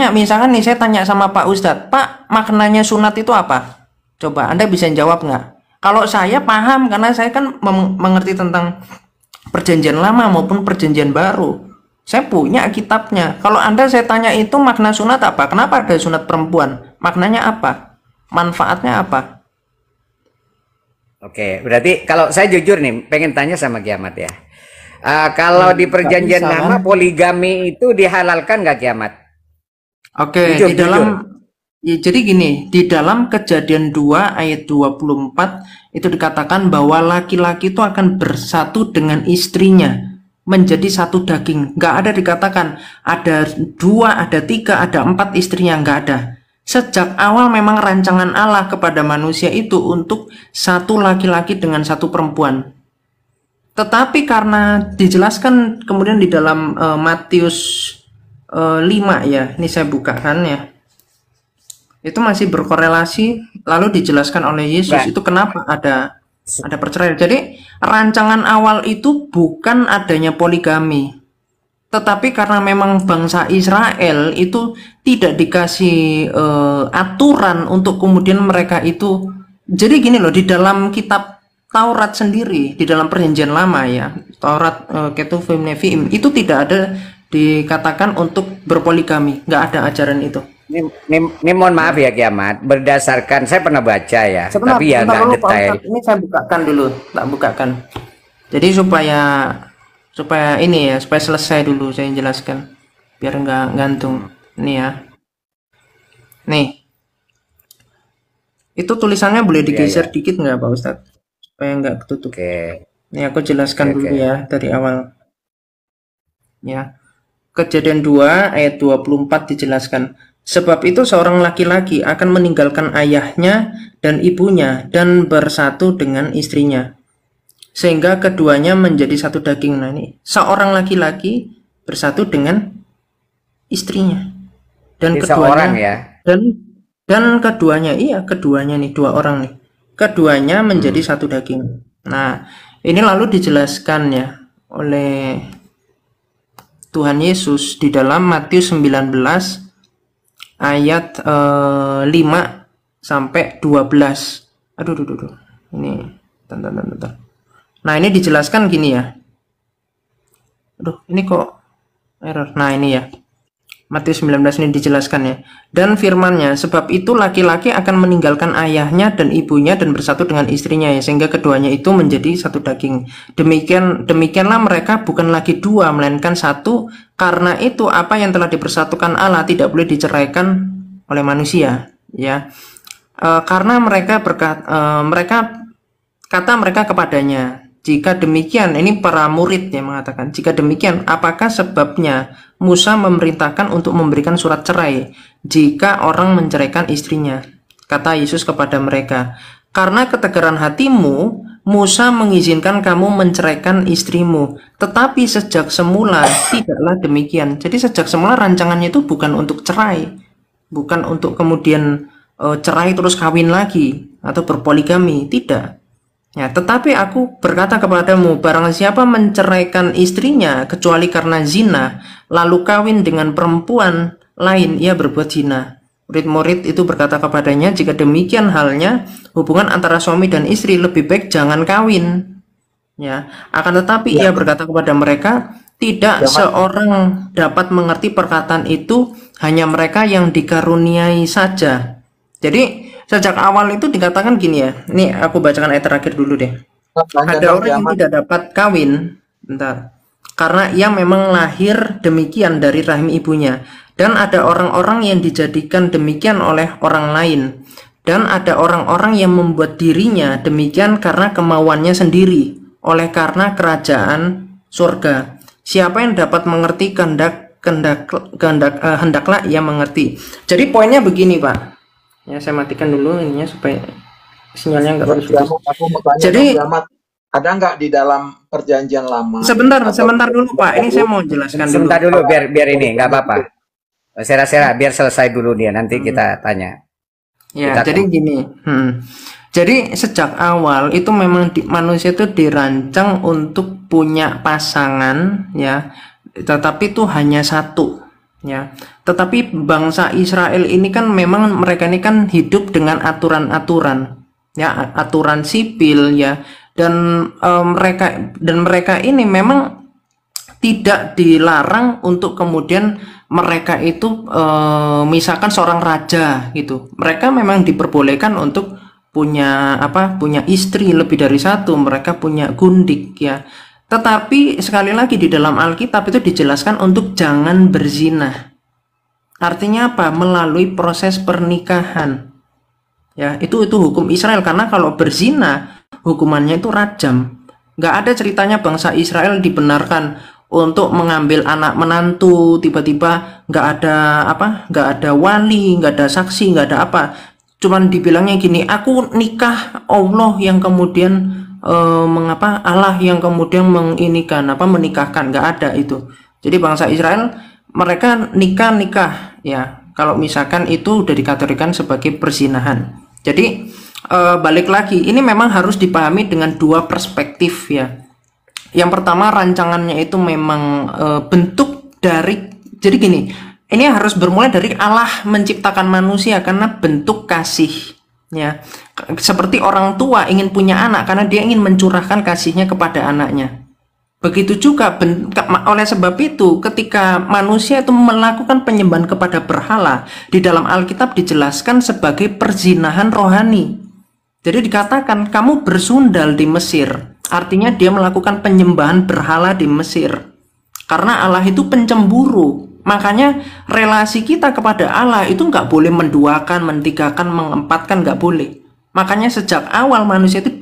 tanya, misalkan nih saya tanya sama Pak Ustadz, Pak, maknanya sunat itu apa? Coba Anda bisa jawab nggak? Kalau saya paham, karena saya kan mengerti tentang perjanjian lama maupun perjanjian baru. Saya punya kitabnya. Kalau Anda saya tanya itu makna sunat apa? Kenapa ada sunat perempuan? Maknanya apa? Manfaatnya apa? Oke, berarti kalau saya jujur nih, pengen tanya sama Kiamat ya. Kalau di perjanjian bisa, lama kan? poligami itu dihalalkan nggak Kiamat? Oke, Jujur, di dalam jujur. ya, jadi gini, di dalam Kejadian 2 ayat 24 itu dikatakan bahwa laki-laki itu akan bersatu dengan istrinya menjadi satu daging. Nggak ada dikatakan ada 2, ada 3, ada 4 istrinya, nggak ada. Sejak awal memang rancangan Allah kepada manusia itu untuk satu laki-laki dengan satu perempuan. Tetapi karena dijelaskan kemudian di dalam Matius 5 ya, ini saya bukakan ya. Itu masih berkorelasi, lalu dijelaskan oleh Yesus Mbak, itu kenapa ada perceraian. Jadi rancangan awal itu bukan adanya poligami, tetapi karena memang bangsa Israel itu tidak dikasih aturan untuk kemudian mereka itu. Jadi gini loh, di dalam kitab Taurat sendiri, di dalam perjanjian lama ya, Taurat Ketuvim Neviim, itu tidak ada dikatakan untuk berpoligami, nggak ada ajaran itu. ini mohon maaf ya Kiamat, berdasarkan saya pernah baca ya, Sebentar, tapi ya sebentar nggak dulu Pak detail. Ustadz. Ini saya bukakan dulu, tak bukakan. Jadi supaya supaya ini ya, supaya selesai dulu saya jelaskan, biar nggak gantung. Ini ya, nih, itu tulisannya boleh Iya ya, digeser dikit nggak Pak Ustadz? Supaya nggak ketutup. oke, Ini aku jelaskan oke, dulu oke. ya dari awal. Ya, Kejadian 2 ayat 24 dijelaskan. Sebab itu seorang laki-laki akan meninggalkan ayahnya dan ibunya dan bersatu dengan istrinya, sehingga keduanya menjadi satu daging. Nah, ini seorang laki-laki bersatu dengan istrinya dan Jadi seorang keduanya ya. dan keduanya, iya, keduanya nih, dua orang nih. Keduanya menjadi satu daging. Nah, ini lalu dijelaskan ya oleh Tuhan Yesus di dalam Matius 19 ayat 5 sampai 12. Aduh, ini bentar. Nah, ini dijelaskan gini ya. Aduh, ini kok error. Nah, ini ya. Matius 19 ini dijelaskan ya. Dan firman-Nya, sebab itu laki-laki akan meninggalkan ayahnya dan ibunya dan bersatu dengan istrinya ya, sehingga keduanya itu menjadi satu daging. Demikianlah mereka bukan lagi dua melainkan satu. Karena itu apa yang telah dipersatukan Allah tidak boleh diceraikan oleh manusia ya. Karena mereka kata mereka kepadanya, jika demikian, ini para murid yang mengatakan, jika demikian, apakah sebabnya Musa memerintahkan untuk memberikan surat cerai jika orang menceraikan istrinya? Kata Yesus kepada mereka, karena ketegaran hatimu, Musa mengizinkan kamu menceraikan istrimu, tetapi sejak semula tidaklah demikian. Jadi sejak semula rancangannya itu bukan untuk cerai, bukan untuk kemudian cerai terus kawin lagi atau berpoligami, tidak. Ya, tetapi aku berkata kepadamu, barang siapa menceraikan istrinya kecuali karena zina, lalu kawin dengan perempuan lain, ia berbuat zina. Murid-murid itu berkata kepadanya, jika demikian halnya, hubungan antara suami dan istri lebih baik jangan kawin. Ya, akan tetapi ia berkata kepada mereka, tidak seorang dapat mengerti perkataan itu, hanya mereka yang dikaruniai saja. Jadi sejak awal itu dikatakan gini ya. Ini aku bacakan ayat terakhir dulu deh. Ada orang yang tidak dapat kawin, bentar, karena ia memang lahir demikian dari rahim ibunya. Dan ada orang-orang yang dijadikan demikian oleh orang lain. Dan ada orang-orang yang membuat dirinya demikian karena kemauannya sendiri, oleh karena kerajaan surga. Siapa yang dapat mengerti hendaklah ia mengerti. Jadi poinnya begini Pak. Ya, saya matikan dulu ininya supaya sinyalnya nggak putus. Jadi ada nggak di dalam perjanjian lama? sebentar dulu Pak. Ini saya mau jelaskan dulu. Sebentar dulu biar ini nggak apa-apa. Saya biar selesai dulu dia, nanti kita tanya. Ya, Kita jadi gini. Jadi sejak awal itu memang manusia itu dirancang untuk punya pasangan ya, tetapi itu hanya satu ya. Tetapi bangsa Israel ini kan memang mereka ini kan hidup dengan aturan-aturan, ya, aturan sipil, ya, dan mereka ini memang tidak dilarang untuk kemudian mereka itu misalkan seorang raja gitu, mereka memang diperbolehkan untuk punya istri lebih dari satu, mereka punya gundik, ya. Tetapi sekali lagi di dalam Alkitab itu dijelaskan untuk jangan berzina. Artinya apa? Melalui proses pernikahan. Ya, itu hukum Israel, karena kalau berzina hukumannya itu rajam. Nggak ada ceritanya bangsa Israel dibenarkan untuk mengambil anak menantu, tiba-tiba nggak ada wali, nggak ada saksi, nggak ada apa. Cuman dibilangnya gini, aku nikah Allah yang kemudian Allah yang kemudian menikahkan, nggak ada itu. Jadi bangsa Israel mereka nikah, ya, kalau misalkan itu udah dikategorikan sebagai perzinahan. Jadi balik lagi, ini memang harus dipahami dengan dua perspektif, ya. Yang pertama, rancangannya itu memang bentuk dari, jadi gini, ini harus bermula dari Allah menciptakan manusia karena bentuk kasih, ya. Seperti orang tua ingin punya anak karena dia ingin mencurahkan kasihnya kepada anaknya. Begitu juga oleh sebab itu ketika manusia itu melakukan penyembahan kepada berhala, di dalam Alkitab dijelaskan sebagai perzinahan rohani. Jadi dikatakan kamu bersundal di Mesir, artinya dia melakukan penyembahan berhala di Mesir. Karena Allah itu pencemburu, makanya relasi kita kepada Allah itu nggak boleh menduakan, mentigakan, mengempatkan, nggak boleh. Makanya sejak awal manusia itu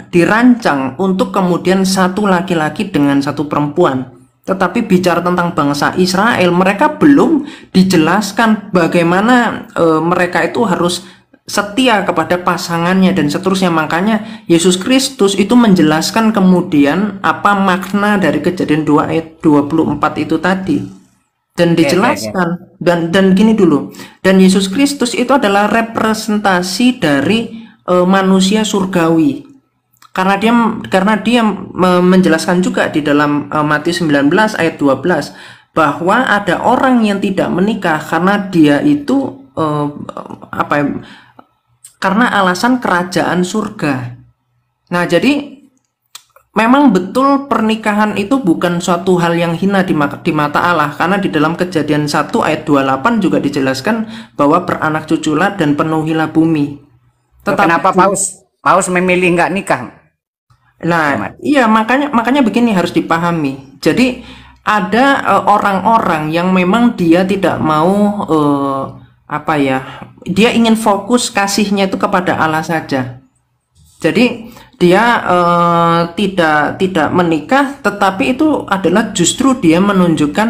dirancang untuk kemudian satu laki-laki dengan satu perempuan. Tetapi bicara tentang bangsa Israel, mereka belum dijelaskan bagaimana mereka itu harus setia kepada pasangannya dan seterusnya. Makanya Yesus Kristus itu menjelaskan kemudian apa makna dari Kejadian 2 ayat 24 itu tadi. Dan dijelaskan, dan gini dulu, dan Yesus Kristus itu adalah representasi dari manusia surgawi, karena dia menjelaskan juga di dalam Matius 19 ayat 12 bahwa ada orang yang tidak menikah karena dia itu karena alasan kerajaan surga. Nah, jadi memang betul pernikahan itu bukan suatu hal yang hina di mata Allah, karena di dalam Kejadian 1 ayat 28 juga dijelaskan bahwa beranak cuculah dan penuhilah bumi. Kenapa Paus memilih nggak nikah? Nah, iya, makanya begini harus dipahami. Jadi ada orang-orang yang memang dia tidak mau dia ingin fokus kasihnya itu kepada Allah saja. Jadi dia tidak menikah, tetapi itu adalah justru dia menunjukkan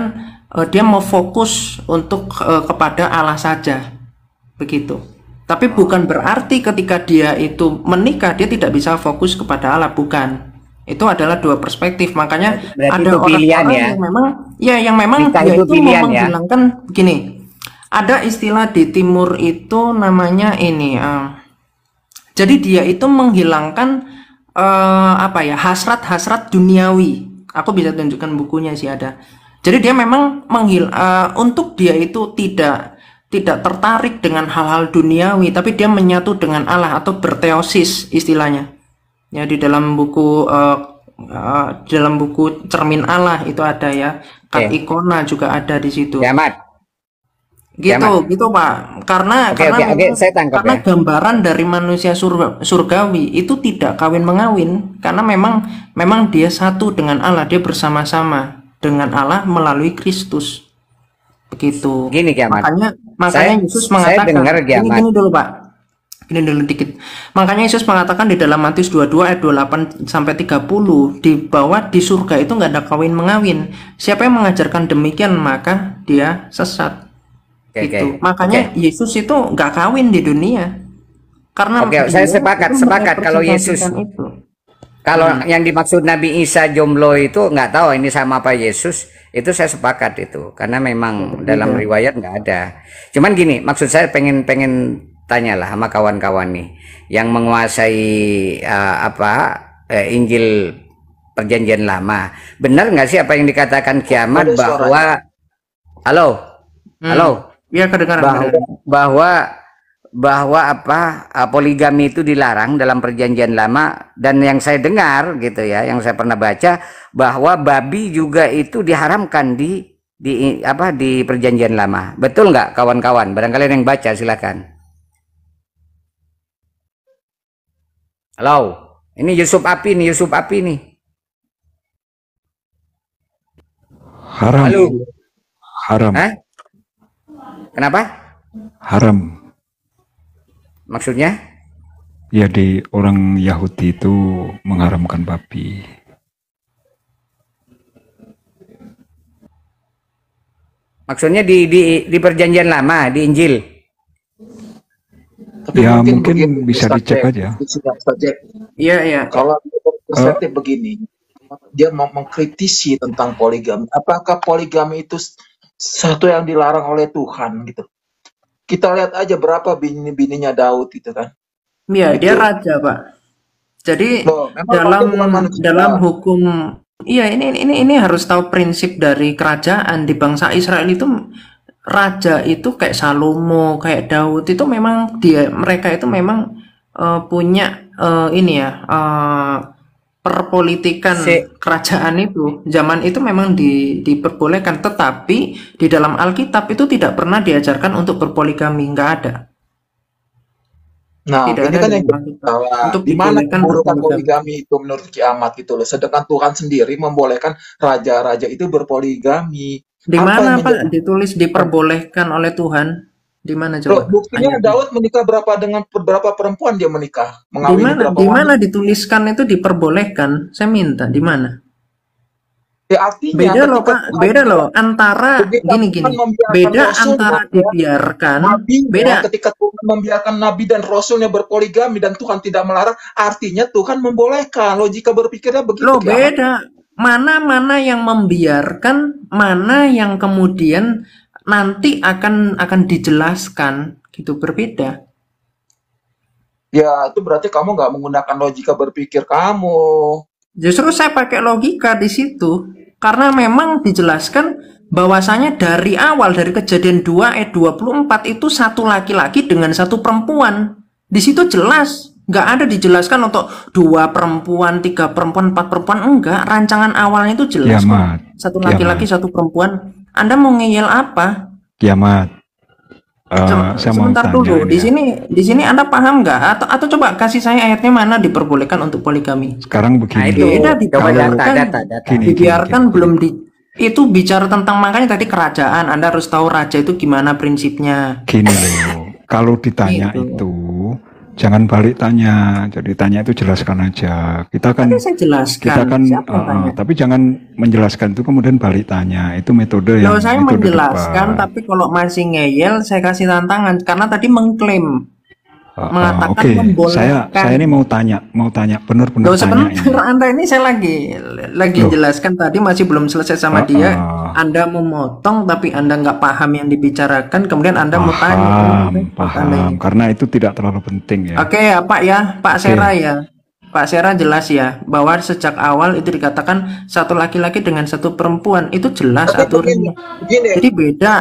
dia mau fokus untuk kepada Allah saja, begitu. Tapi bukan berarti ketika dia itu menikah dia tidak bisa fokus kepada Allah, bukan. Itu adalah dua perspektif. Makanya berarti ada orang-orang yang memang dia itu mau menghilangkan begini. Ada istilah di timur itu namanya ini. Jadi dia itu menghilangkan hasrat-hasrat duniawi. Aku bisa tunjukkan bukunya sih ada. Jadi dia memang untuk dia itu tidak tertarik dengan hal-hal duniawi, tapi dia menyatu dengan Allah atau berteosis istilahnya. Ya, di dalam buku Cermin Allah itu ada, ya. Kat Ikona juga ada di situ. Kiamat. Gitu Pak. Karena gambaran dari manusia surgawi itu tidak kawin mengawin, karena memang dia satu dengan Allah, dia bersama-sama dengan Allah melalui Kristus. Begitu. Gini, Kiamat. Makanya Yesus mengatakan gini dulu Pak. Gini dulu dikit. Makanya Yesus mengatakan di dalam Matius 22 ayat 28 sampai 30 bahwa di surga itu nggak ada kawin mengawin. Siapa yang mengajarkan demikian maka dia sesat. Gitu. Makanya Yesus itu nggak kawin di dunia. Karena saya sepakat kalau Yesus kalau yang dimaksud Nabi Isa jomblo itu nggak tahu ini sama apa Yesus, itu saya sepakat itu karena memang dalam riwayat nggak ada. Cuman gini, maksud saya pengen tanyalah sama kawan-kawan nih yang menguasai Injil perjanjian lama. Benar nggak sih apa yang dikatakan kiamat Ada suaranya. bahwa halo, halo, Ya kedengaran. bahwa apa poligami itu dilarang dalam perjanjian lama, dan yang saya dengar gitu ya, yang saya pernah baca bahwa babi juga itu diharamkan di perjanjian lama. Betul nggak kawan-kawan? Barangkali ada yang baca, silakan. Halo, ini Yusuf Api nih. Haram. Halo. Haram. Hah? Kenapa? Haram. Maksudnya? Ya, di orang Yahudi itu mengharamkan babi. Maksudnya di perjanjian lama, di Injil. Tapi Ya, mungkin mungkin bisa Ustaz dicek Jack, aja. Ustaz Jack. Iya. Kalau perspektif begini, dia mau mengkritisi tentang poligami. Apakah poligami itu satu yang dilarang oleh Tuhan gitu? Kita lihat aja berapa bini-bininya Daud itu kan. Iya, dia Itu. raja, Pak. Jadi Loh, memang dia bukan manusia. dalam hukum, iya, ini harus tahu prinsip dari kerajaan di bangsa Israel itu. Raja itu kayak Salomo, kayak Daud itu memang mereka itu memang punya perpolitikan kerajaan itu. Zaman itu memang diperbolehkan, tetapi di dalam Alkitab itu tidak pernah diajarkan untuk berpoligami, nggak ada. Nah, Tidak ini ada kan di yang Alkitab. Untuk di mana dibolehkan keburukan berpoligami. poligami itu menurut kiamat itu loh. Sedangkan Tuhan sendiri membolehkan raja-raja itu berpoligami. Di Apa mana, yang Pak, ditulis diperbolehkan oleh Tuhan? Di mana Loh, coba? buktinya Ayatnya. Daud menikah dengan berapa perempuan dia menikah? Di Mengawini mana? berapa Di wanita? mana dituliskan itu diperbolehkan? Saya minta di mana? Ya, artinya Beda loh, ketika Pak. Tuhan Beda loh antara ketika gini. Tuhan membiarkan Beda Rasulnya, antara dibiarkan. nabinya, Beda. ketika Tuhan membiarkan nabi dan rasulnya berpoligami dan Tuhan tidak melarang, artinya Tuhan membolehkan. Logika berpikirnya begitu. Loh, kiamat. beda. Mana yang membiarkan, mana yang kemudian nanti akan dijelaskan, gitu, berbeda. Ya, itu berarti kamu nggak menggunakan logika berpikir kamu. Justru saya pakai logika di situ karena memang dijelaskan bahwasanya dari awal, dari Kejadian 2 ayat 24 itu satu laki-laki dengan satu perempuan. Di situ jelas, nggak ada dijelaskan untuk 2 perempuan, 3 perempuan, 4 perempuan, enggak. Rancangan awalnya itu jelas kok. Kiamat. Satu laki-laki, satu perempuan. Anda mau ngeyel apa? Kiamat. Saya mau Sebentar tanya dulu. ini Di sini Anda paham nggak? Atau coba kasih saya ayatnya mana diperbolehkan untuk poligami? Sekarang begini. Nah, itu Beda coba dibiarkan. data. Gini, Dibiarkan gini. belum itu bicara tentang, makanya tadi kerajaan. Anda harus tahu raja itu gimana prinsipnya. Gini loh, kalau ditanya Gitu. itu jangan balik tanya. Jadi tanya itu jelaskan aja. Kita kan Tadi saya jelaskan. kita kan Siapa yang tanya? tapi jangan menjelaskan itu kemudian balik tanya. Itu metode Loh, yang saya metode menjelaskan, debat. tapi kalau masih ngeyel, saya kasih tantangan karena tadi mengklaim, mengatakan Oke, saya membolehkan. ini mau tanya benar-benar Loh, tanya sebentar, ini. Anda ini saya lagi Loh. jelaskan tadi, masih belum selesai sama dia. Anda memotong, tapi Anda nggak paham yang dibicarakan, kemudian Anda mau tanya. Paham, karena itu tidak terlalu penting ya. Oke ya, Pak ya, Pak Sera ya. Pak Sera jelas ya, bahwa sejak awal itu dikatakan satu laki-laki dengan satu perempuan, itu jelas Tapi aturannya. begini, Jadi beda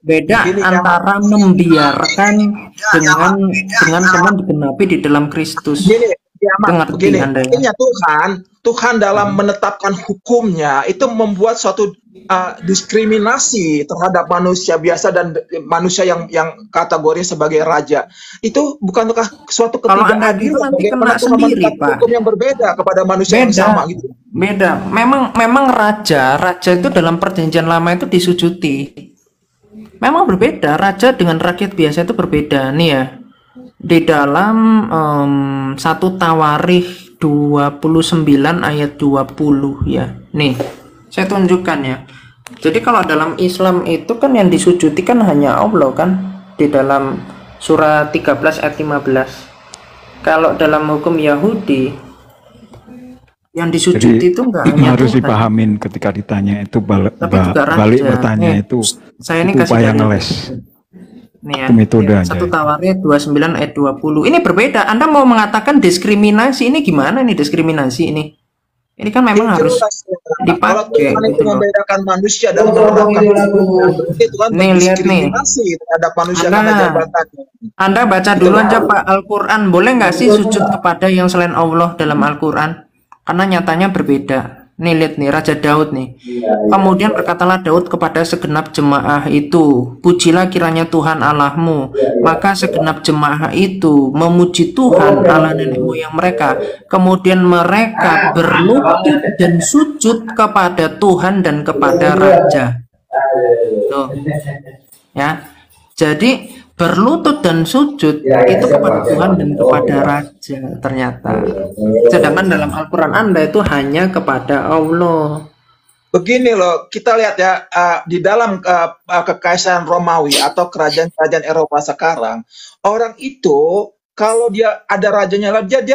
Begini, antara membiarkan dengan kemudian digenapi di dalam Kristus. Begini, Ngerti begini. Anda ya? Artinya Tuhan dalam menetapkan hukumnya itu membuat suatu diskriminasi terhadap manusia biasa dan manusia yang kategori sebagai raja. Itu bukankah suatu Kalau Anda ketidakadilan? gitu nanti Bagaimana kena Tuhan sendiri, menetapkan Pak. hukum yang berbeda kepada manusia yang sama gitu. Beda. Memang raja itu dalam perjanjian lama itu disujuti. Memang berbeda, raja dengan rakyat biasa itu berbeda. Nih ya, di dalam 1 Tawarikh 29 ayat 20 ya. Nih, saya tunjukkan ya. Jadi kalau dalam Islam itu kan yang disujuti kan hanya Allah kan, di dalam surat 13 ayat 15. Kalau dalam hukum Yahudi yang disujuti Jadi itu enggak itu hanya harus Tuhan. dipahamin ketika ditanya itu Tapi juga raja. balik bertanya itu saya ini kasih upaya dalil. ngeles. Nih ya, Itu metode aja. 1 Tawarikh 29 ayat 20. Ini berbeda. Anda mau mengatakan diskriminasi, ini gimana nih diskriminasi ini? Ini kan memang harus Jelas ya. Kalau dipakai Tuhan itu gitu loh. membedakan manusia dan menerapkan hukumnya, berarti Tuhan Nih lihat nih, berdiskriminasi terhadap manusia karena Anda jabatannya. Anda baca Gitu dulu loh. aja Pak Al-Quran. Boleh nggak sih sujud kepada yang selain Allah dalam Al-Quran? Karena nyatanya berbeda. Nih lihat nih, Raja Daud nih. Kemudian berkatalah Daud kepada segenap jemaah itu, pujilah kiranya Tuhan Allahmu. Maka segenap jemaah itu memuji Tuhan Allah nenek moyang mereka. Kemudian mereka berlutut dan sujud kepada Tuhan dan kepada Raja. Tuh, ya. Jadi berlutut dan sujud itu kepada Tuhan dan kepada Raja ternyata. Sedangkan dalam Al-Quran Anda itu hanya kepada Allah. Begini loh, kita lihat ya, di dalam kekaisaran Romawi atau kerajaan-kerajaan Eropa sekarang, orang itu kalau dia ada rajanya lah, dia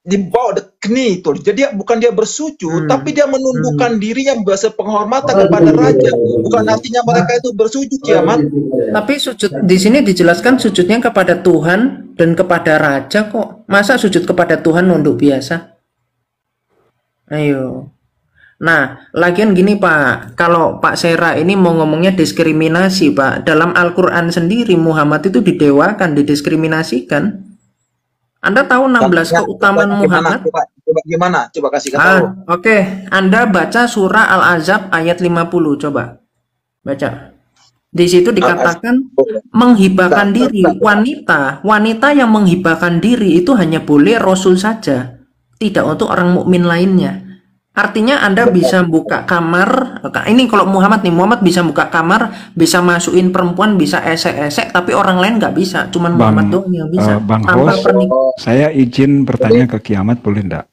di bawah the knee itu. Jadi bukan dia bersujud, tapi dia menundukkan dirinya memberi penghormatan kepada raja. Bukan artinya mereka itu bersujud, ya, Man. Tapi sujud di sini dijelaskan sujudnya kepada Tuhan dan kepada Raja kok. Masa sujud kepada Tuhan nunduk biasa? Ayo. Nah, lagian gini Pak, kalau Pak Sera ini mau ngomongnya diskriminasi Pak, dalam Al-Quran sendiri Muhammad itu didewakan, didiskriminasikan. Anda tahu 16 keutamaan Muhammad? Coba gimana? Coba kasih tahu. Oke. Anda baca surah Al-Ahzab ayat 50, coba. Baca. Di situ dikatakan menghibahkan diri. Wanita yang menghibahkan diri itu hanya boleh Rasul saja, tidak untuk orang mukmin lainnya. Artinya Anda bisa buka kamar, ini kalau Muhammad nih, Muhammad bisa buka kamar, bisa masukin perempuan, bisa esek-esek, tapi orang lain nggak bisa, cuman Muhammad doang yang bisa. Bang Tanpa Host, saya izin bertanya ke Kiamat, boleh enggak?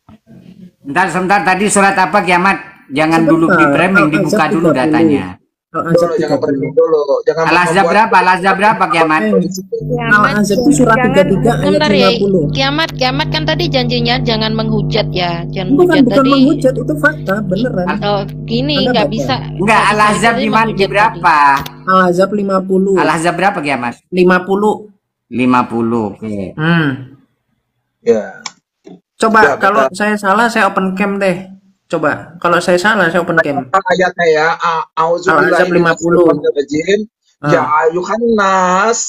Sebentar, tadi surat apa Kiamat? Jangan dulu di framing, dibuka dulu datanya. Jangan berhenti dulu. Al-Ahzab berapa Kiamat? Al-Ahzab itu surat 33 ayat 50. Kiamat kan tadi janjinya jangan menghujat ya, jangan Bukan menghujat tadi. menghujat, itu fakta beneran. Atau gini Anda nggak baca. bisa. Enggak, Al-Ahzab di berapa? Al-Ahzab 50. Al-Ahzab berapa Kiamat? 50. 50. Oke. Ya. Coba kalau saya salah saya open cam deh. Coba kalau saya salah saya open cam. Ayatnya ya, Al-Ahzab 50. Ya ayuhan nas.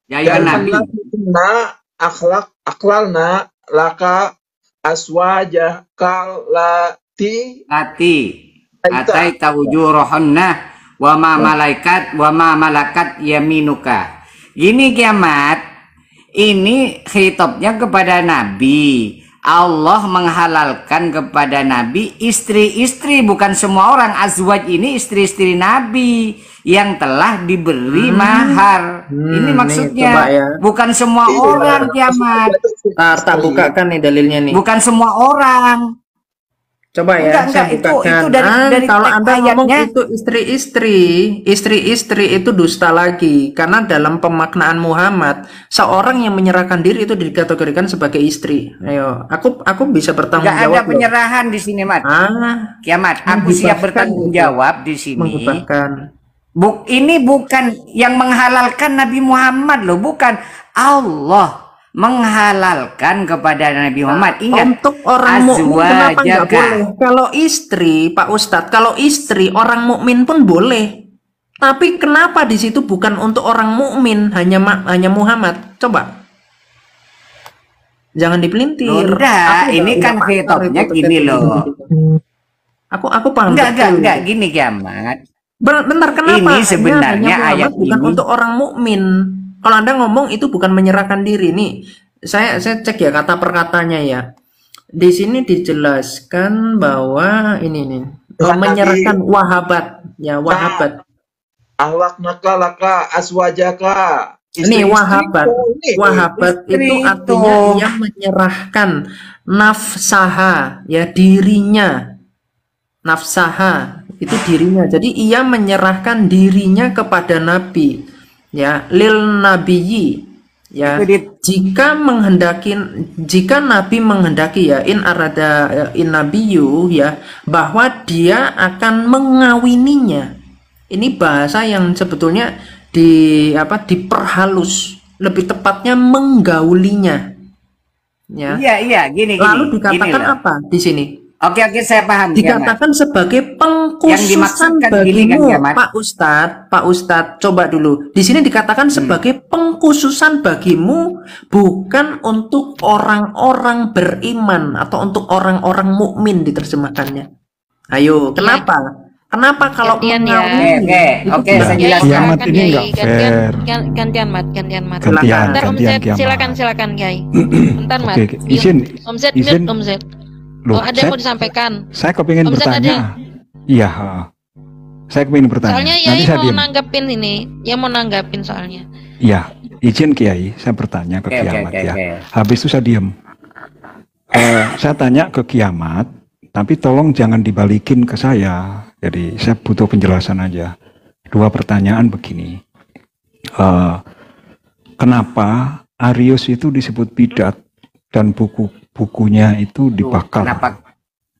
Ya ayuhan nabi. Aklalna laka aswajah kalati ataita wujurahunna wa ma malakat yaminuka. Gini Kiamat, ini khitabnya kepada Nabi. Allah menghalalkan kepada Nabi istri-istri, bukan semua orang. Azwaj ini istri-istri Nabi yang telah diberi mahar. Ini maksudnya ya. Bukan semua orang Kiamat. Tak bukakan nih dalilnya nih. Bukan semua orang. Coba ya, saya bukakan. Itu dari kalau Anda ngomong ayatnya. itu istri-istri itu dusta lagi. Karena dalam pemaknaan Muhammad, seorang yang menyerahkan diri itu dikategorikan sebagai istri. Ayo, aku bisa bertanggung jawab. Nggak ada penyerahan di sini, Mat. Kiamat, aku siap bertanggung jawab di sini. Menghibahkan. Ini bukan yang menghalalkan Nabi Muhammad loh, bukan. Allah menghalalkan kepada Nabi Muhammad. Ingat, untuk orang mukmin kenapa nggak boleh? Kalau istri, Pak Ustadz, kalau istri orang mukmin pun boleh. Tapi kenapa di situ bukan untuk orang mukmin, hanya Muhammad? Coba. Jangan dipelintir. Enggak, ini kan khitabnya gini loh. Aku paham. Enggak gini Kiamat. Bentar, kenapa? Ini sebenarnya hanya ayat bukan ini untuk orang mukmin. Kalau Anda ngomong itu bukan menyerahkan diri nih. Saya cek ya kata perkatanya ya. Di sini dijelaskan bahwa ini nih menyerahkan wahabat ya, wahabat. Ahlaknaka laka aswajaka. Ini wahabat. Wahabat itu artinya ia menyerahkan nafsaha ya, dirinya. Nafsaha itu dirinya. Jadi ia menyerahkan dirinya kepada Nabi. Ya, lil nabiyyi ya, jika Nabi menghendaki ya, in nabiyyu ya, bahwa dia akan mengawininya. Ini bahasa yang sebetulnya diperhalus, lebih tepatnya menggaulinya Ya. Iya, gini. Lalu dikatakan loh. apa di sini? Oke, saya paham. Dikatakan sebagai pengkhususan dimaksudkan gini bagimu, kan, Kiamat? Pak Ustadz, coba dulu. Di sini dikatakan sebagai pengkhususan bagimu, bukan untuk orang-orang beriman atau untuk orang-orang mukmin diterjemahkannya. Ayo, kenapa? Kenapa kalau Gantian ya. Oke, saya Kiai, jelaskan. Kiamat silakan, ini Kiai. nggak fair. Gantian Mat. Gantian, Bentar, Om gantian Z, Kiamat. silakan Kiai. Bentar Mat. Oke, izin. Om Z, izin. Om Z. Loh, Oh, ada yang mau disampaikan. saya kepingin Om Z bertanya. Iya, saya kepingin bertanya. Soalnya Nanti Yai saya mau diam. nanggepin ini. Dia mau nanggepin soalnya. Iya, izin Kiai, saya bertanya ke Kiamat ya. Habis itu saya diam. Saya tanya ke Kiamat, tapi tolong jangan dibalikin ke saya. Jadi saya butuh penjelasan aja. 2 pertanyaan begini. Kenapa Arius itu disebut bidat dan buku-bukunya itu dibakar?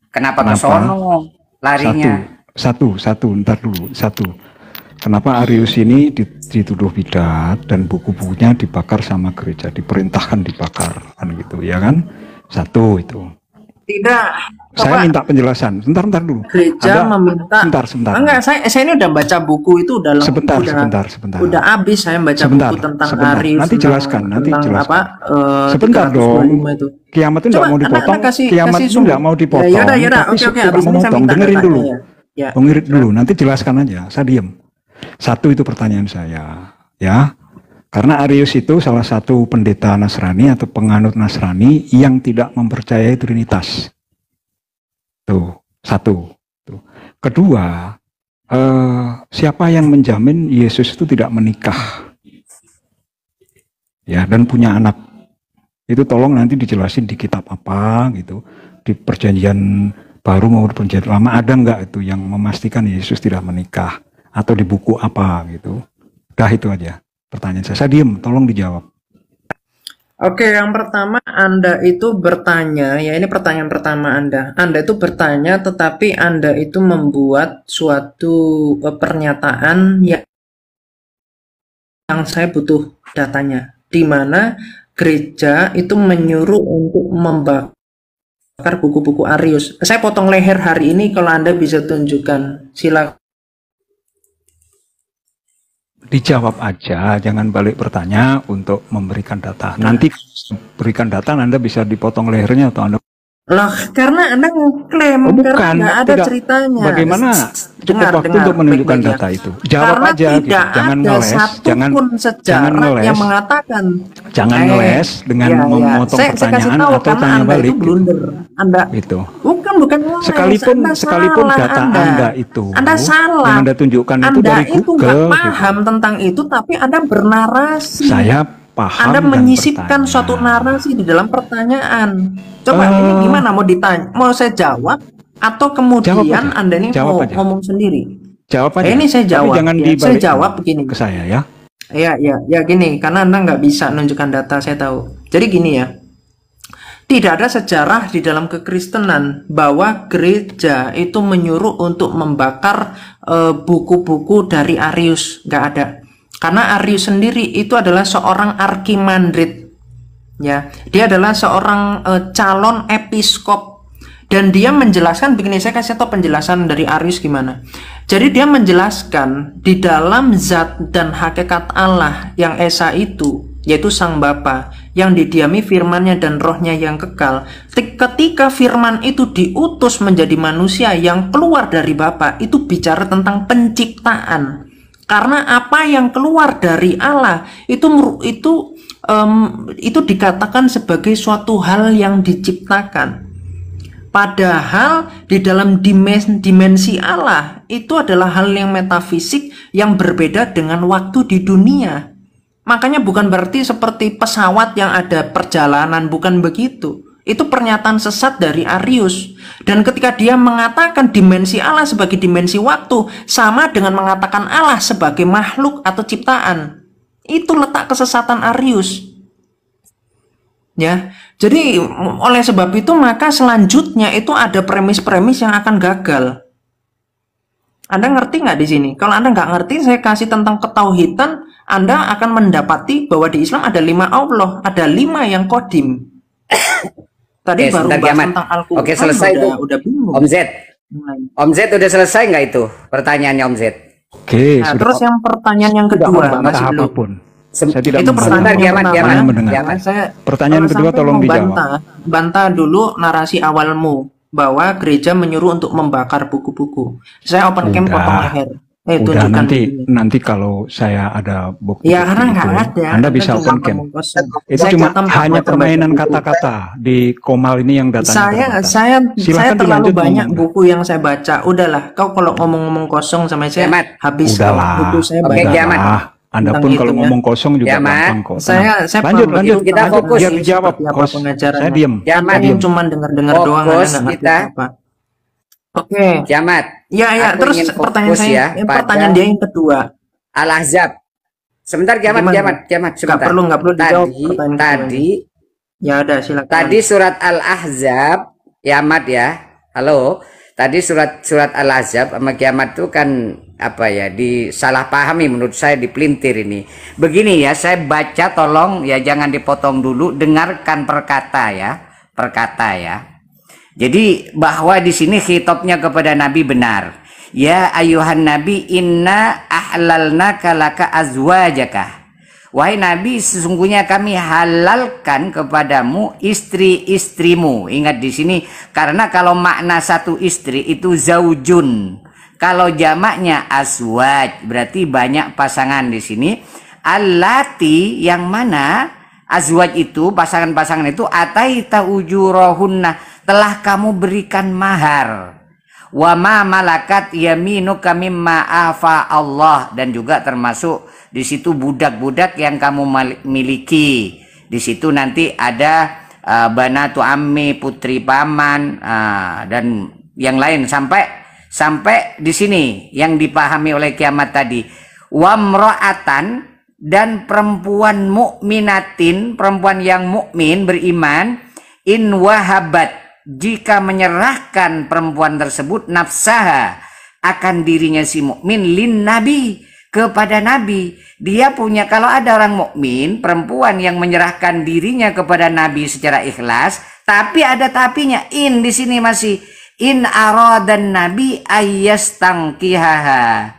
Kenapa ke sono larinya? Satu, ntar dulu. Kenapa Arius ini dituduh bidat dan buku-bukunya dibakar sama gereja, diperintahkan dibakar, kan gitu, ya kan? Satu itu. Tidak. Saya minta penjelasan. Sebentar dulu. Gereja meminta. Sebentar. Enggak, saya ini udah baca buku itu udah Sebentar. Udah habis saya baca buku tentang Arius. Nanti jelaskan. Sebentar dong. Itu. Kiamat itu nggak mau dipotong. Kiamat itu nggak mau dipotong. Ya, tapi oke, nggak mau motong. Dengerin dulu. Ya. Dengerin dulu. Nanti jelaskan aja. Saya diam. Satu itu pertanyaan saya. Ya. Karena Arius itu salah satu pendeta Nasrani atau penganut Nasrani yang tidak mempercayai Trinitas. Tuh, satu. Tuh. Kedua, siapa yang menjamin Yesus itu tidak menikah? Ya, dan punya anak. Itu tolong nanti dijelasin di kitab apa gitu. Di perjanjian baru maupun perjanjian lama ada nggak itu yang memastikan Yesus tidak menikah? Atau di buku apa gitu. Udah itu aja. Pertanyaan saya diem, tolong dijawab. Oke, yang pertama Anda itu bertanya, ya ini pertanyaan pertama Anda. Anda itu bertanya, tetapi Anda itu membuat suatu pernyataan yang saya butuh datanya. Di mana gereja itu menyuruh untuk membakar buku-buku Arius. Saya potong leher hari ini kalau Anda bisa tunjukkan. Silakan. Dijawab aja, jangan balik bertanya untuk memberikan data. Nanti berikan data, Anda bisa dipotong lehernya atau Anda... Lah, karena Anda ngeklaim, bukan, nggak ada tidak. Ceritanya. Bagaimana cukup waktu untuk menunjukkan data itu? Jawab karena aja, gitu. Jangan ngeles, jangan ngeles, yang mengatakan, jangan ngeles dengan memotong pertanyaan atau tanya balik. Itu blunder. Anda itu. Bukan ngeles. Sekalipun data Anda itu, Anda salah. yang Anda tunjukkan itu Anda dari itu Google. nggak paham tentang itu, tapi Anda bernarasi. Saya paham. Anda menyisipkan suatu narasi di dalam pertanyaan. Coba ini gimana mau ditanya? Mau saya jawab atau kemudian Anda ini mau ngomong sendiri? Jawab aja. Ini saya jawab. Jangan saya jawab begini. Ke saya ya. Ya gini, karena Anda nggak bisa menunjukkan data, saya tahu. Jadi gini ya. Tidak ada sejarah di dalam kekristenan bahwa gereja itu menyuruh untuk membakar buku-buku dari Arius. Nggak ada. Karena Arius sendiri itu adalah seorang arkimandrit. Ya, dia adalah seorang calon episkop dan dia menjelaskan begini, saya kasih tahu penjelasan dari Arius gimana. Jadi dia menjelaskan di dalam zat dan hakikat Allah yang esa itu, yaitu Sang Bapa yang didiami firman-Nya dan rohnya yang kekal. Ketika firman itu diutus menjadi manusia yang keluar dari Bapa, itu bicara tentang penciptaan. Karena apa yang keluar dari Allah itu dikatakan sebagai suatu hal yang diciptakan. Padahal di dalam dimensi Allah itu adalah hal yang metafisik yang berbeda dengan waktu di dunia. Makanya bukan berarti seperti pesawat yang ada perjalanan, bukan begitu. Itu pernyataan sesat dari Arius. Dan ketika dia mengatakan dimensi Allah sebagai dimensi waktu, sama dengan mengatakan Allah sebagai makhluk atau ciptaan. Itu letak kesesatan Arius. Ya, jadi oleh sebab itu maka selanjutnya itu ada premis-premis yang akan gagal. Anda ngerti nggak di sini? Kalau Anda nggak ngerti, saya kasih tentang ketauhidan, Anda akan mendapati bahwa di Islam ada 5 Allah, ada 5 yang kodim. Tadi baru sebentar bahas Kiamat. tentang Al-Quran. Oke, selesai itu. Udah bingung. Om Z. Mulai. Om Z udah selesai nggak itu pertanyaannya Om Z? Oke, Nah, sudah terus yang pertanyaan yang tidak kedua membantah masih belum. apapun. Sem- Saya tidak Itu membantah. pertanyaan yang Kiamat, pertama. Kiamat. Hanya mendengar. Kiamat. Saya Pertanyaan kalau kedua sampai tolong mau dijawab. bantah dulu narasi awalmu bahwa gereja menyuruh untuk membakar buku-buku. Saya open camp Udah. potong leher. Udah Tunjukkan nanti kalau saya ada bukti Ya karena nggak ada. Anda bisa cuma open camp. ngomong kosong. Itu Saya cuma kata hanya macam-macam permainan buku. kata-kata di Komal ini yang datanya Saya terbatas. saya Silakan terlalu dilanjut banyak ngomong. buku yang saya baca. Udahlah, kau kalau ngomong-ngomong kosong sama saya Kiamat. habis Udahlah. buku saya Oke, banyak. Kiamat. Anda Tentang pun itu kalau ya. ngomong kosong juga Kiamat. gampang kok. Saya lanjut, paham lanjut. betul. Kita Lanjut, fokus. Biar dijawab, seperti apa Kos. pengajarannya. Saya diam. Kiamat. Saya cuma dengar-dengar doang, Anda Fokus nggak ngerti kita. apa. Oke. Kiamat. Ya, Aku terus ingin fokus pertanyaan saya, ya pertanyaan pada dia yang kedua. Al-Ahzab. Sebentar Kiamat, Gimana? Kiamat, Nggak sebentar. perlu dijawab Tadi, pertanyaan tadi, Ya udah, silakan. tadi surat Al-Ahzab, Kiamat ya. Halo. Tadi surat Al-Ahzab sama Kiamat itu kan apa ya, disalahpahami menurut saya, dipelintir ini. Begini ya, saya baca, tolong ya jangan dipotong dulu, dengarkan perkata ya. Jadi bahwa di sini khitabnya kepada Nabi benar. Ya ayuhan Nabi inna ahlalnaka laka azwajaka. Wahai Nabi, sesungguhnya kami halalkan kepadamu istri-istrimu. Ingat di sini, karena kalau makna satu istri itu zaujun. Kalau jamaknya azwaj, berarti banyak pasangan di sini. Allati yang mana azwaj itu, pasangan-pasangan itu ataita ujurahunna, telah kamu berikan mahar. Wa ma malakat yaminuka mimma afa Allah, dan juga termasuk di situ budak-budak yang kamu miliki. Di situ nanti ada banatu ammi, putri paman, dan yang lain sampai di sini yang dipahami oleh Kiamat tadi. Wamra'atan, dan perempuan mukminatin, perempuan yang mukmin beriman, in wahabat, jika menyerahkan perempuan tersebut nafsaha, akan dirinya si mukmin, lin nabi, kepada Nabi. Dia punya, kalau ada orang mukmin perempuan yang menyerahkan dirinya kepada Nabi secara ikhlas, tapi ada tapinya, in di sini masih in aradan nabi ayyastangkihaha,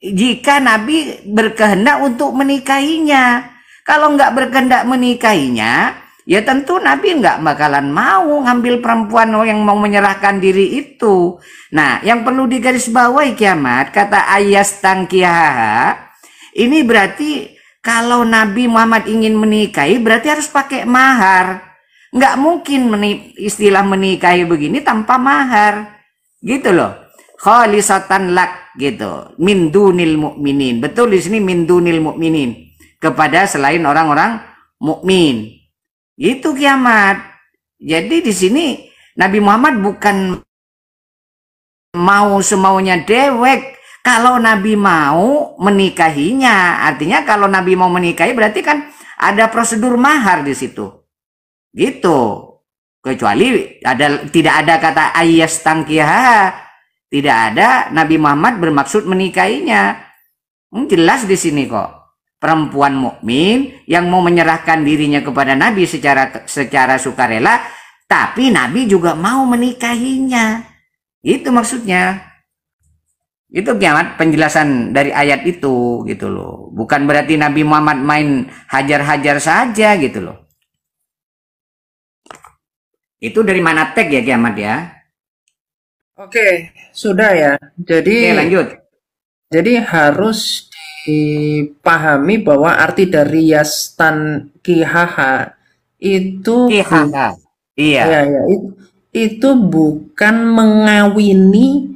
jika Nabi berkehendak untuk menikahinya. Kalau nggak berkehendak menikahinya, ya tentu Nabi nggak bakalan mau ngambil perempuan yang mau menyerahkan diri itu. Nah, yang perlu digarisbawahi Kiamat, kata ayyastangkihaha, ini berarti kalau Nabi Muhammad ingin menikahi berarti harus pakai mahar. Nggak mungkin istilah menikahi begini tanpa mahar, gitu loh. Khalisatan lak, gitu, min dunil mukminin. Betul di sini min dunil mukminin, kepada selain orang-orang mukmin. Itu Kiamat. Jadi di sini Nabi Muhammad bukan mau semaunya dewek. Kalau Nabi mau menikahinya, artinya kalau Nabi mau menikahi berarti kan ada prosedur mahar di situ. Gitu. Kecuali tidak ada kata ayyastangkiha. Tidak ada Nabi Muhammad bermaksud menikahinya. Jelas di sini kok. Perempuan mukmin yang mau menyerahkan dirinya kepada Nabi secara sukarela, tapi Nabi juga mau menikahinya. Itu maksudnya. Itu Kiamat penjelasan dari ayat itu, gitu loh. Bukan berarti Nabi Muhammad main hajar-hajar saja, gitu loh. Itu dari mana tag ya Kiamat ya? Oke, sudah ya. Jadi Oke, lanjut. Jadi harus dipahami bahwa arti dari yastan kihaha itu Kihaha. Iya. itu bukan mengawini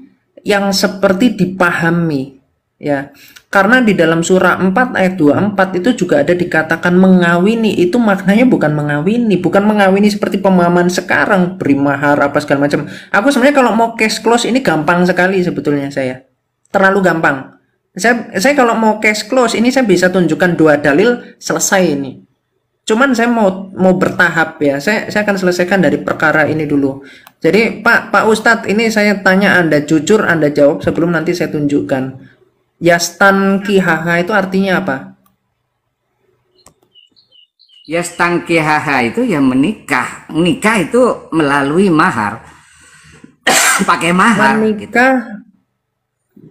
yang seperti dipahami, ya. Karena di dalam surah 4 ayat 24 itu juga ada dikatakan mengawini. Itu maknanya bukan mengawini seperti pemahaman sekarang, beri mahar apa segala macam. Aku sebenarnya kalau mau case close ini gampang sekali sebetulnya saya. Terlalu gampang. Saya kalau mau case close ini saya bisa tunjukkan 2 dalil, selesai ini. Cuman saya mau bertahap ya. Saya akan selesaikan dari perkara ini dulu. Jadi Pak Ustadz, ini saya tanya Anda jujur, Anda jawab sebelum nanti saya tunjukkan. Yastan kihaha itu artinya apa? Ya stangkihaha itu ya menikah. Menikah itu melalui mahar. Pakai mahar gitu. Menikah,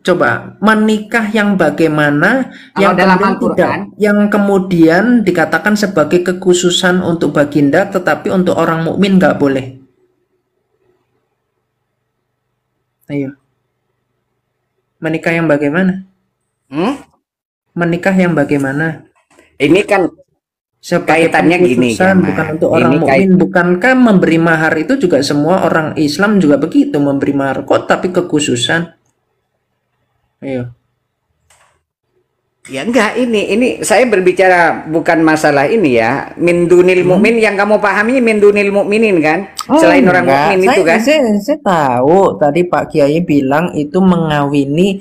coba menikah yang bagaimana Kalau yang dalam kemudian Al-Quran, tidak, yang kemudian dikatakan sebagai kekhususan untuk baginda, tetapi untuk orang mukmin nggak boleh. Ayo, menikah yang bagaimana? Menikah yang bagaimana? ini kan Sebagai kaitannya gini, pengkhususan, Gamat. bukan untuk orang Ini mukmin. Bukankah memberi mahar itu juga semua orang Islam juga begitu memberi mahar kok, tapi kekhususan? Ayo. Ya enggak, ini saya berbicara bukan masalah ini ya. Min dunil mukmin yang kamu pahami min dunil mukminin kan? Selain orang enggak. mukmin itu kan? Saya tahu tadi Pak Kiai bilang itu mengawini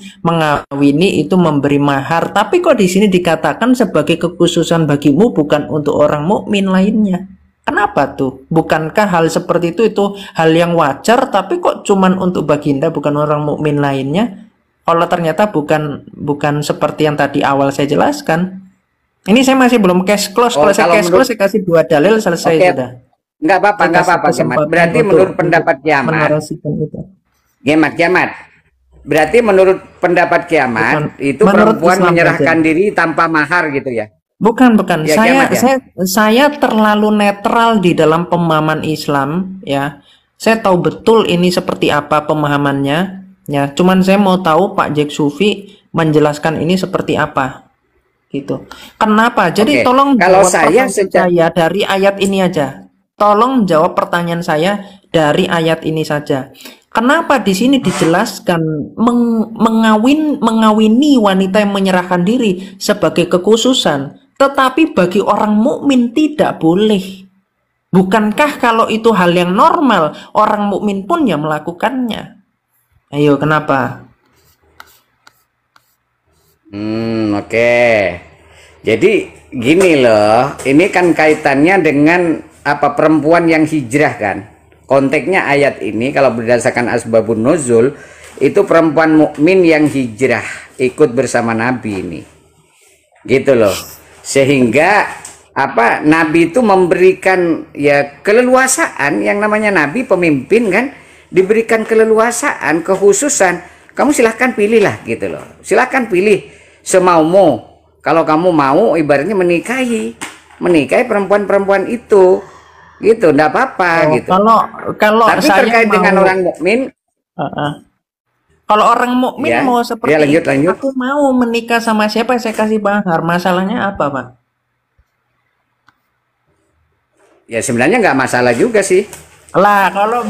itu memberi mahar, tapi kok di sini dikatakan sebagai kekhususan bagimu, bukan untuk orang mukmin lainnya. Kenapa tuh? Bukankah hal seperti itu hal yang wajar, tapi kok cuman untuk baginda bukan orang mukmin lainnya? Kalau ternyata bukan seperti yang tadi awal saya jelaskan. Ini saya masih belum cash close. Kalau saya cash close, saya kasih 2 dalil, selesai sudah. Enggak apa-apa, Gamat. Berarti menurut pendapat Kiamat, Kiamat. Berarti menurut pendapat Kiamat itu perempuan menyerahkan diri tanpa mahar gitu ya? Bukan. Ya, Saya terlalu netral di dalam pemahaman Islam ya. Saya tahu betul ini seperti apa pemahamannya. Ya, cuman saya mau tahu Pak Jack Sufi menjelaskan ini seperti apa, gitu. Kenapa? Jadi tolong kalau jawab saya dari ayat ini aja. Tolong jawab pertanyaan saya dari ayat ini saja. Kenapa di sini dijelaskan mengawini wanita yang menyerahkan diri sebagai kekhususan, tetapi bagi orang mukmin tidak boleh? Bukankah kalau itu hal yang normal, orang mukmin pun yang melakukannya? Ayo, kenapa? Oke. Jadi gini loh, ini kan kaitannya dengan apa, perempuan yang hijrah kan. Konteksnya ayat ini kalau berdasarkan asbabun nuzul itu perempuan mukmin yang hijrah ikut bersama Nabi ini. Gitu loh. Sehingga apa, Nabi itu memberikan ya keleluasaan, yang namanya Nabi pemimpin kan, diberikan keleluasaan, kekhususan. Kamu silahkan pilihlah gitu loh. Silahkan pilih semaumu. Kalau kamu mau ibaratnya menikahi perempuan-perempuan itu, gitu, enggak apa-apa gitu. Kalau tapi saya terkait dengan orang mukmin, kalau orang mukmin ya, mau seperti ya, lanjut. aku mau menikah sama siapa saya kasih mahar, masalahnya apa, Pak? Ya sebenarnya nggak masalah juga sih. Lah, kalau